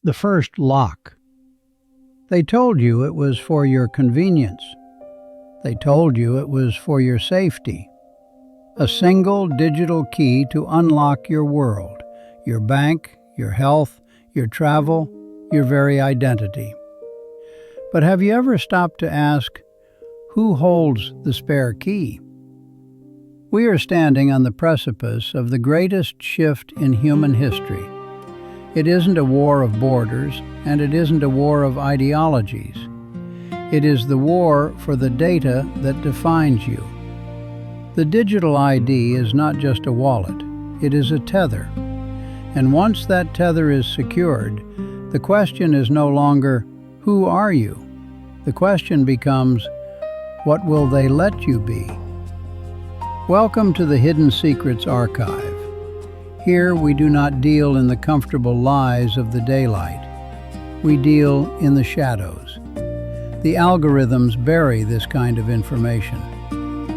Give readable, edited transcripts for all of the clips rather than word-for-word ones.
The first lock. They told you it was for your convenience. They told you it was for your safety. A single digital key to unlock your world, your bank, your health, your travel, your very identity. But have you ever stopped to ask, who holds the spare key? We are standing on the precipice of the greatest shift in human history. It isn't a war of borders, and it isn't a war of ideologies. It is the war for the data that defines you. The digital ID is not just a wallet, it is a tether. And once that tether is secured, the question is no longer, who are you? The question becomes, what will they let you be? Welcome to the Hidden Secrets Archive. Here we do not deal in the comfortable lies of the daylight. We deal in the shadows. The algorithms bury this kind of information.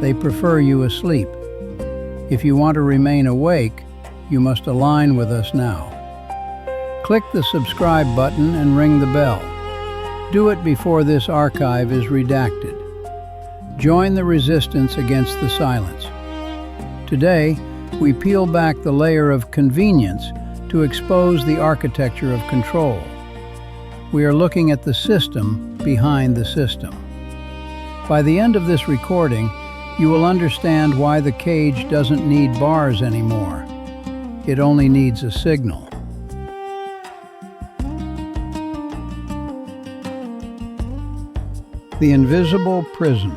They prefer you asleep. If you want to remain awake, you must align with us now. Click the subscribe button and ring the bell. Do it before this archive is redacted. Join the resistance against the silence. Today, we peel back the layer of convenience to expose the architecture of control. We are looking at the system behind the system. By the end of this recording, you will understand why the cage doesn't need bars anymore. It only needs a signal. The invisible prison.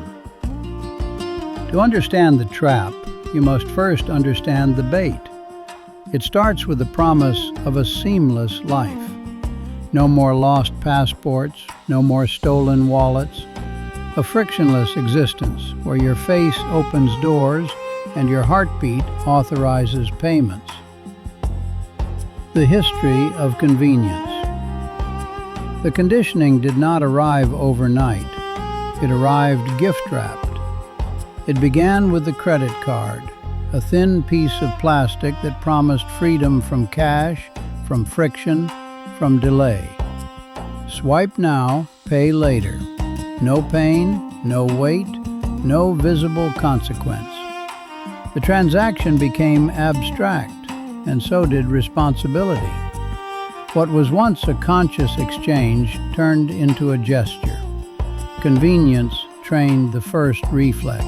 To understand the trap, you must first understand the bait. It starts with the promise of a seamless life. No more lost passports, no more stolen wallets. A frictionless existence where your face opens doors and your heartbeat authorizes payments. The history of convenience. The conditioning did not arrive overnight. It arrived gift-wrapped. It began with the credit card, a thin piece of plastic that promised freedom from cash, from friction, from delay. Swipe now, pay later. No pain, no wait, no visible consequence. The transaction became abstract, and so did responsibility. What was once a conscious exchange turned into a gesture. Convenience trained the first reflex.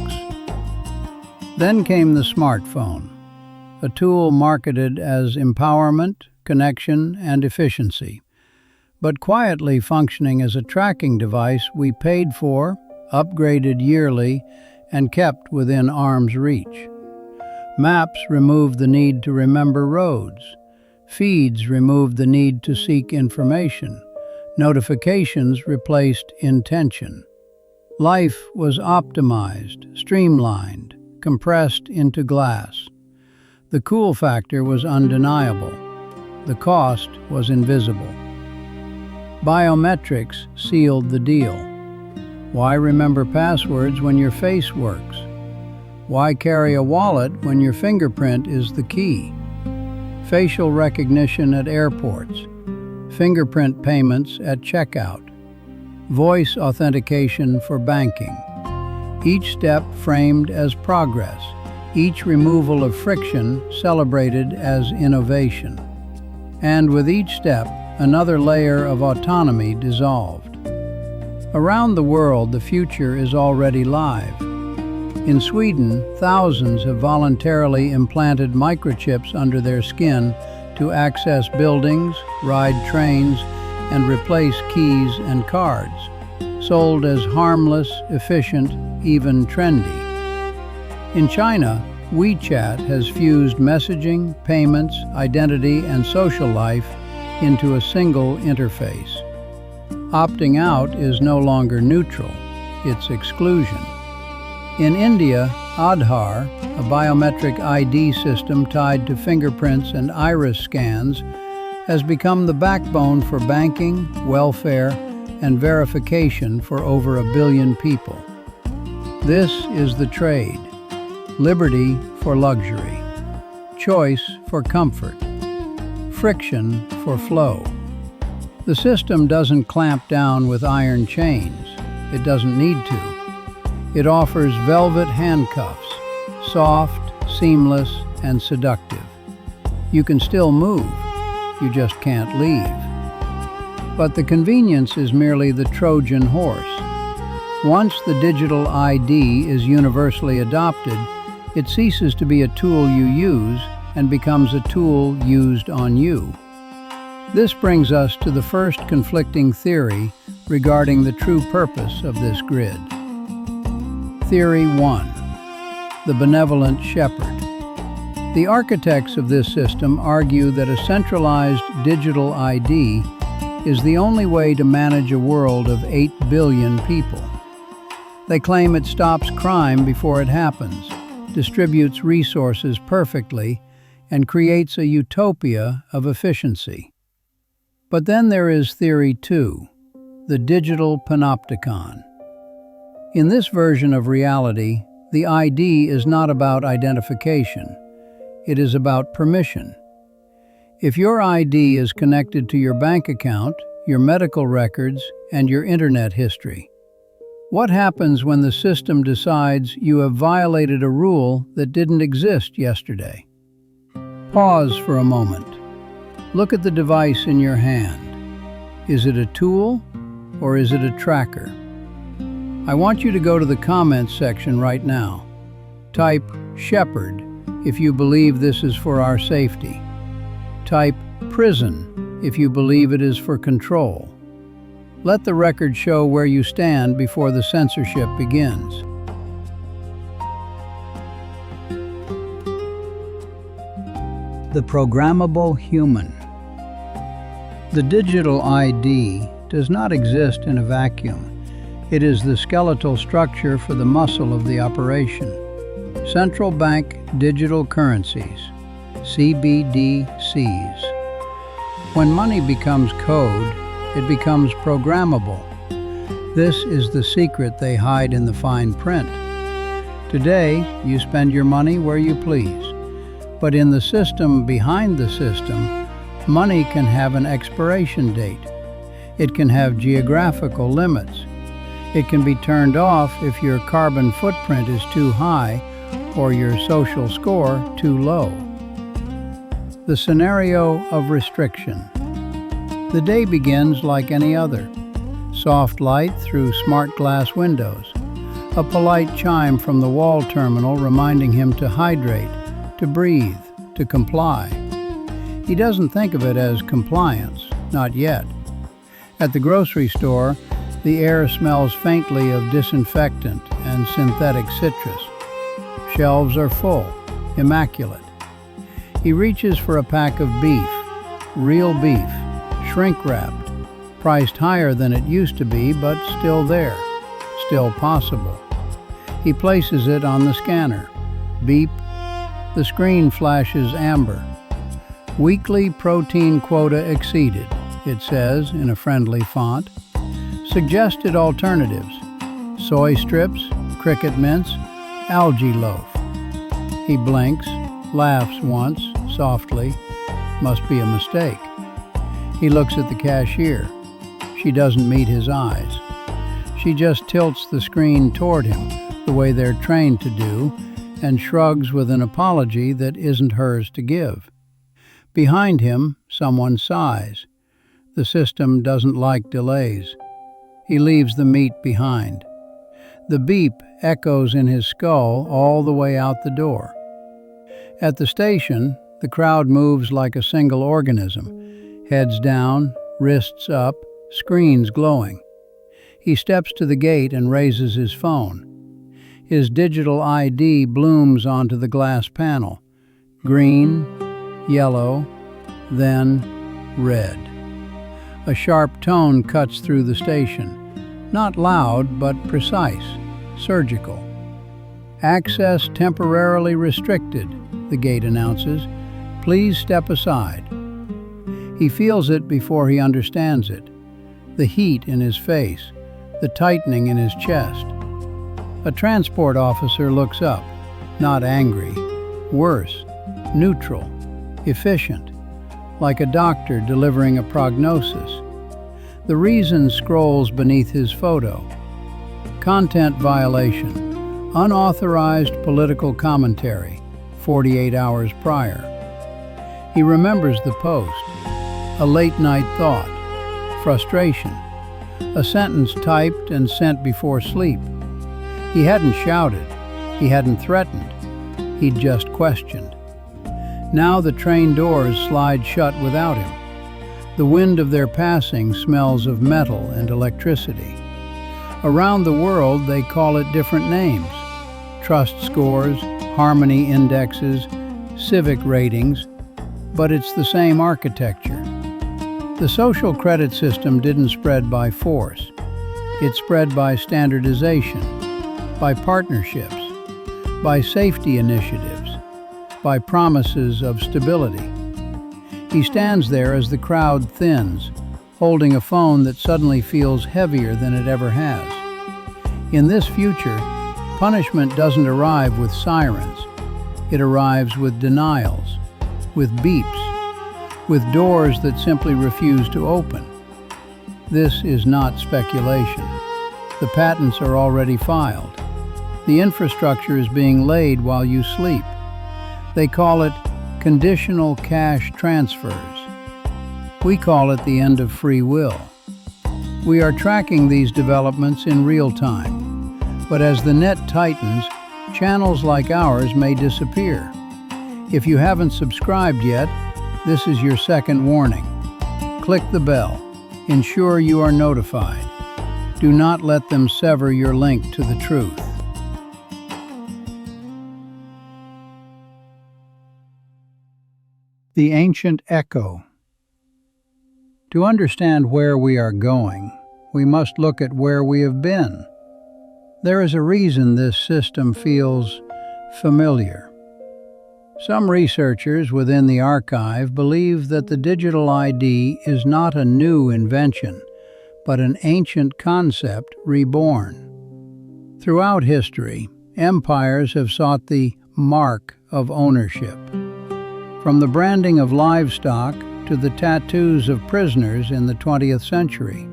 Then came the smartphone, a tool marketed as empowerment, connection, and efficiency, but quietly functioning as a tracking device we paid for, upgraded yearly, and kept within arm's reach. Maps removed the need to remember roads. Feeds removed the need to seek information. Notifications replaced intention. Life was optimized, streamlined, compressed into glass. The cool factor was undeniable. The cost was invisible. Biometrics sealed the deal. Why remember passwords when your face works? Why carry a wallet when your fingerprint is the key? Facial recognition at airports. Fingerprint payments at checkout. Voice authentication for banking. Each step framed as progress, each removal of friction celebrated as innovation. And with each step, another layer of autonomy dissolved. Around the world, the future is already live. In Sweden, thousands have voluntarily implanted microchips under their skin to access buildings, ride trains, and replace keys and cards, sold as harmless, efficient, even trendy. In China, WeChat has fused messaging, payments, identity, and social life into a single interface. Opting out is no longer neutral, it's exclusion. In India, Aadhaar, a biometric ID system tied to fingerprints and iris scans, has become the backbone for banking, welfare, and verification for over 1 billion people. This is the trade. Liberty for luxury. Choice for comfort. Friction for flow. The system doesn't clamp down with iron chains. It doesn't need to. It offers velvet handcuffs, soft, seamless, and seductive. You can still move, you just can't leave. But the convenience is merely the Trojan horse. Once the digital ID is universally adopted, it ceases to be a tool you use and becomes a tool used on you. This brings us to the first conflicting theory regarding the true purpose of this grid. Theory 1. The benevolent shepherd. The architects of this system argue that a centralized digital ID is the only way to manage a world of 8 billion people. They claim it stops crime before it happens, distributes resources perfectly, and creates a utopia of efficiency. But then there is Theory 2, the digital panopticon. In this version of reality, the ID is not about identification. It is about permission. If your ID is connected to your bank account, your medical records, and your internet history, what happens when the system decides you have violated a rule that didn't exist yesterday? Pause for a moment. Look at the device in your hand. Is it a tool or is it a tracker? I want you to go to the comments section right now. Type "shepherd" if you believe this is for our safety. Type "prison" if you believe it is for control. Let the record show where you stand before the censorship begins. The Programmable Human. The digital ID does not exist in a vacuum. It is the skeletal structure for the muscle of the operation. Central bank digital currencies, CBDCs. When money becomes code, it becomes programmable. This is the secret they hide in the fine print. Today, you spend your money where you please. But in the system behind the system, money can have an expiration date. It can have geographical limits. It can be turned off if your carbon footprint is too high or your social score too low. The scenario of restriction. The day begins like any other. Soft light through smart glass windows. A polite chime from the wall terminal reminding him to hydrate, to breathe, to comply. He doesn't think of it as compliance, not yet. At the grocery store, the air smells faintly of disinfectant and synthetic citrus. Shelves are full, immaculate. He reaches for a pack of beef, real beef, shrink-wrapped, priced higher than it used to be, but still there, still possible. He places it on the scanner. Beep. The screen flashes amber. Weekly protein quota exceeded, it says in a friendly font. Suggested alternatives: soy strips, cricket mince, algae loaf. He blinks, laughs once, softly. Must be a mistake. He looks at the cashier. She doesn't meet his eyes. She just tilts the screen toward him, the way they're trained to do, and shrugs with an apology that isn't hers to give. Behind him, someone sighs. The system doesn't like delays. He leaves the meat behind. The beep echoes in his skull all the way out the door. At the station, the crowd moves like a single organism, heads down, wrists up, screens glowing. He steps to the gate and raises his phone. His digital ID blooms onto the glass panel. Green, yellow, then red. A sharp tone cuts through the station. Not loud, but precise, surgical. Access temporarily restricted, the gate announces. Please step aside. He feels it before he understands it. The heat in his face, the tightening in his chest. A transport officer looks up, not angry, worse, neutral, efficient, like a doctor delivering a prognosis. The reason scrolls beneath his photo. Content violation. Unauthorized political commentary, 48 hours prior. He remembers the post. A late-night thought. Frustration. A sentence typed and sent before sleep. He hadn't shouted. He hadn't threatened. He'd just questioned. Now the train doors slide shut without him. The wind of their passing smells of metal and electricity. Around the world they call it different names. Trust scores, harmony indexes, civic ratings, but it's the same architecture. The social credit system didn't spread by force. It spread by standardization, by partnerships, by safety initiatives, by promises of stability. He stands there as the crowd thins, holding a phone that suddenly feels heavier than it ever has. In this future, punishment doesn't arrive with sirens. It arrives with denials, with beeps, with doors that simply refuse to open. This is not speculation. The patents are already filed. The infrastructure is being laid while you sleep. They call it conditional cash transfers. We call it the end of free will. We are tracking these developments in real time. But as the net tightens, channels like ours may disappear. If you haven't subscribed yet, this is your second warning. Click the bell. Ensure you are notified. Do not let them sever your link to the truth. The ancient echo. To understand where we are going, we must look at where we have been. There is a reason this system feels familiar. Some researchers within the archive believe that the digital ID is not a new invention, but an ancient concept reborn. Throughout history, empires have sought the mark of ownership. From the branding of livestock to the tattoos of prisoners in the 20th century.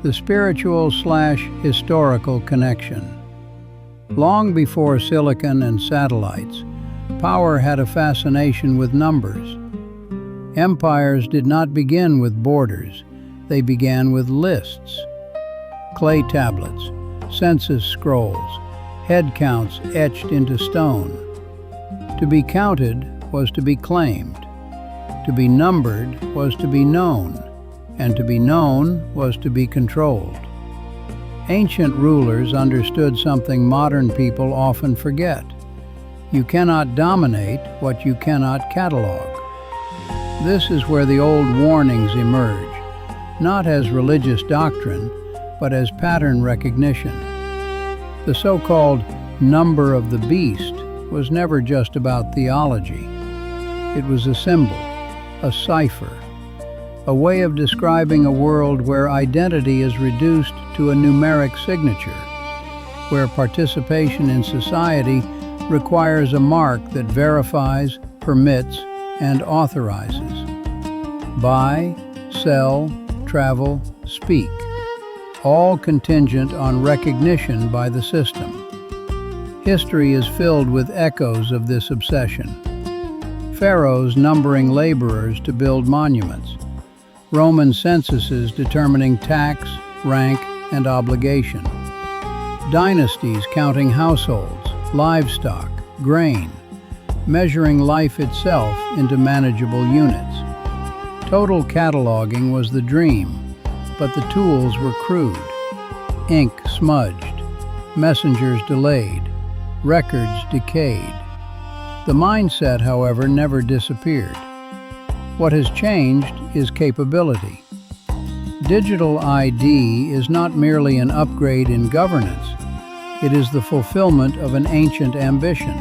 The spiritual/historical connection. Long before silicon and satellites, power had a fascination with numbers. Empires did not begin with borders, they began with lists. Clay tablets, census scrolls, head counts etched into stone. To be counted was to be claimed. To be numbered was to be known, and to be known was to be controlled. Ancient rulers understood something modern people often forget. You cannot dominate what you cannot catalog. This is where the old warnings emerge, not as religious doctrine, but as pattern recognition. The so-called number of the beast was never just about theology. It was a symbol, a cipher, a way of describing a world where identity is reduced to a numeric signature, where participation in society requires a mark that verifies, permits, and authorizes. Buy, sell, travel, speak, all contingent on recognition by the system. History is filled with echoes of this obsession. Pharaohs numbering laborers to build monuments. Roman censuses determining tax, rank, and obligation. Dynasties counting households, livestock, grain, measuring life itself into manageable units. Total cataloging was the dream, but the tools were crude. Ink smudged, messengers delayed, records decayed. The mindset, however, never disappeared. What has changed is capability. Digital ID is not merely an upgrade in governance, it is the fulfillment of an ancient ambition.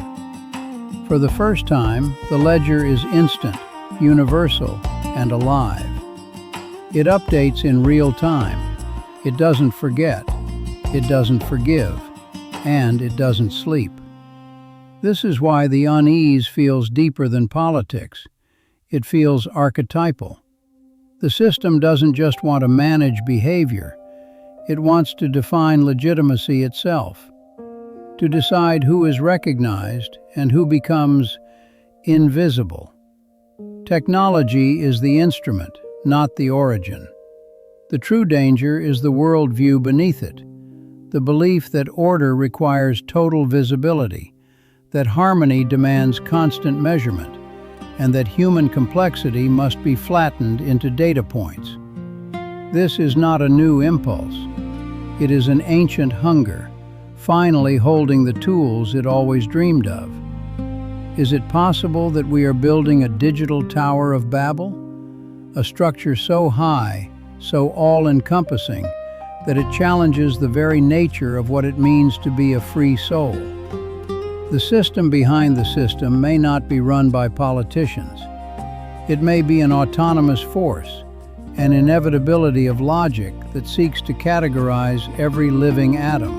For the first time, the ledger is instant, universal, and alive. It updates in real time. It doesn't forget, it doesn't forgive, and it doesn't sleep. This is why the unease feels deeper than politics. It feels archetypal. The system doesn't just want to manage behavior, it wants to define legitimacy itself, to decide who is recognized and who becomes invisible. Technology is the instrument, not the origin. The true danger is the worldview beneath it, the belief that order requires total visibility, that harmony demands constant measurement, and that human complexity must be flattened into data points. This is not a new impulse. It is an ancient hunger, finally holding the tools it always dreamed of. Is it possible that we are building a digital Tower of Babel? A structure so high, so all-encompassing, that it challenges the very nature of what it means to be a free soul. The system behind the system may not be run by politicians. It may be an autonomous force, an inevitability of logic that seeks to categorize every living atom.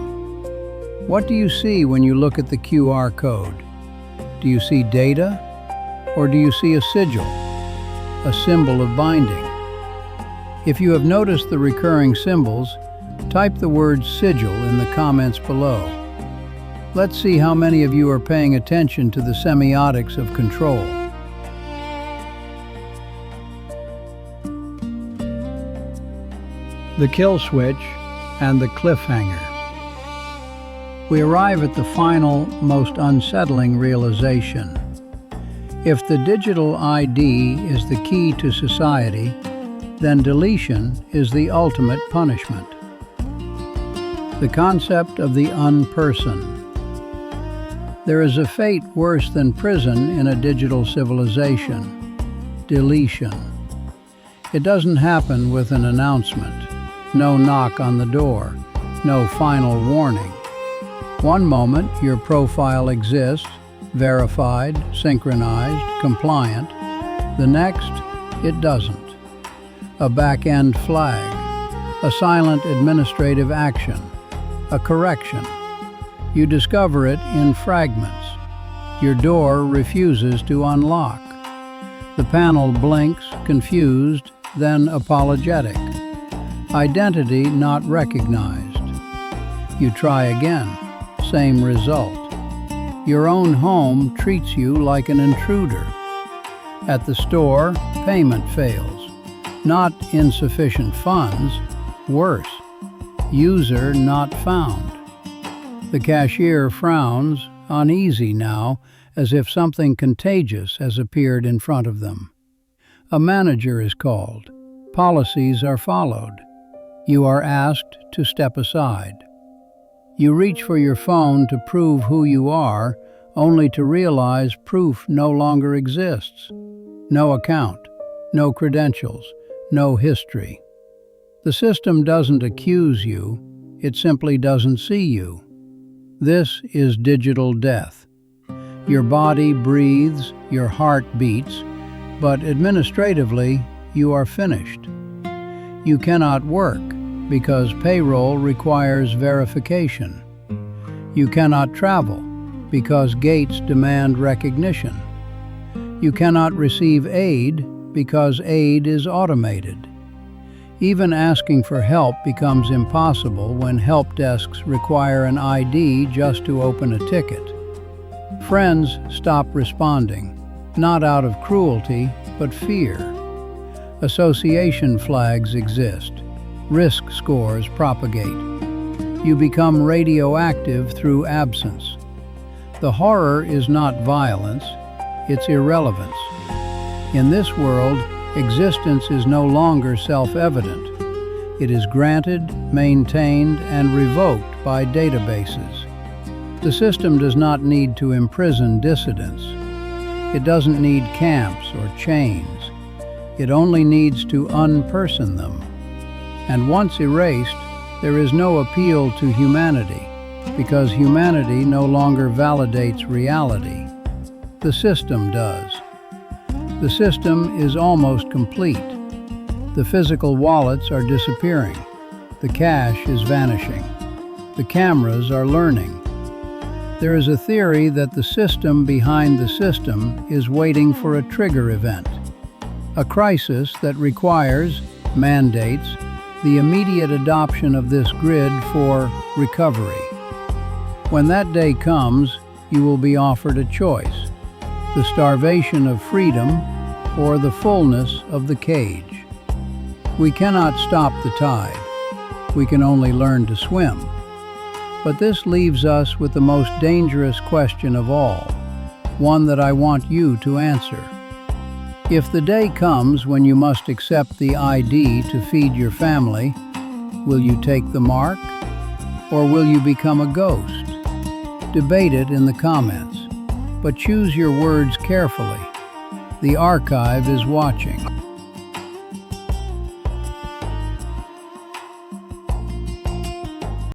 What do you see when you look at the QR code? Do you see data, or do you see a sigil, a symbol of binding? If you have noticed the recurring symbols, type the word sigil in the comments below. Let's see how many of you are paying attention to the semiotics of control. The kill switch and the cliffhanger. We arrive at the final, most unsettling realization. If the digital ID is the key to society, then deletion is the ultimate punishment. The concept of the unperson. There is a fate worse than prison in a digital civilization: deletion. It doesn't happen with an announcement, no knock on the door, no final warning. One moment your profile exists, verified, synchronized, compliant. The next, it doesn't. A back-end flag, a silent administrative action, a correction. You discover it in fragments. Your door refuses to unlock. The panel blinks, confused, then apologetic. Identity not recognized. You try again, same result. Your own home treats you like an intruder. At the store, payment fails. Not insufficient funds, worse, user not found. The cashier frowns, uneasy now, as if something contagious has appeared in front of them. A manager is called. Policies are followed. You are asked to step aside. You reach for your phone to prove who you are, only to realize proof no longer exists. No account, no credentials, no history. The system doesn't accuse you, it simply doesn't see you. This is digital death. Your body breathes, your heart beats, but administratively, you are finished. You cannot work because payroll requires verification. You cannot travel because gates demand recognition. You cannot receive aid because aid is automated. Even asking for help becomes impossible when help desks require an ID just to open a ticket. Friends stop responding, not out of cruelty, but fear. Association flags exist. Risk scores propagate. You become radioactive through absence. The horror is not violence, it's irrelevance. In this world, existence is no longer self-evident. It is granted, maintained, and revoked by databases. The system does not need to imprison dissidents. It doesn't need camps or chains. It only needs to unperson them. And once erased, there is no appeal to humanity, because humanity no longer validates reality. The system does. The system is almost complete. The physical wallets are disappearing. The cash is vanishing. The cameras are learning. There is a theory that the system behind the system is waiting for a trigger event. A crisis that mandates, the immediate adoption of this grid for recovery. When that day comes, you will be offered a choice: the starvation of freedom or the fullness of the cage. We cannot stop the tide. We can only learn to swim. But this leaves us with the most dangerous question of all, one that I want you to answer. If the day comes when you must accept the ID to feed your family, will you take the mark, or will you become a ghost? Debate it in the comments, but choose your words carefully. The archive is watching.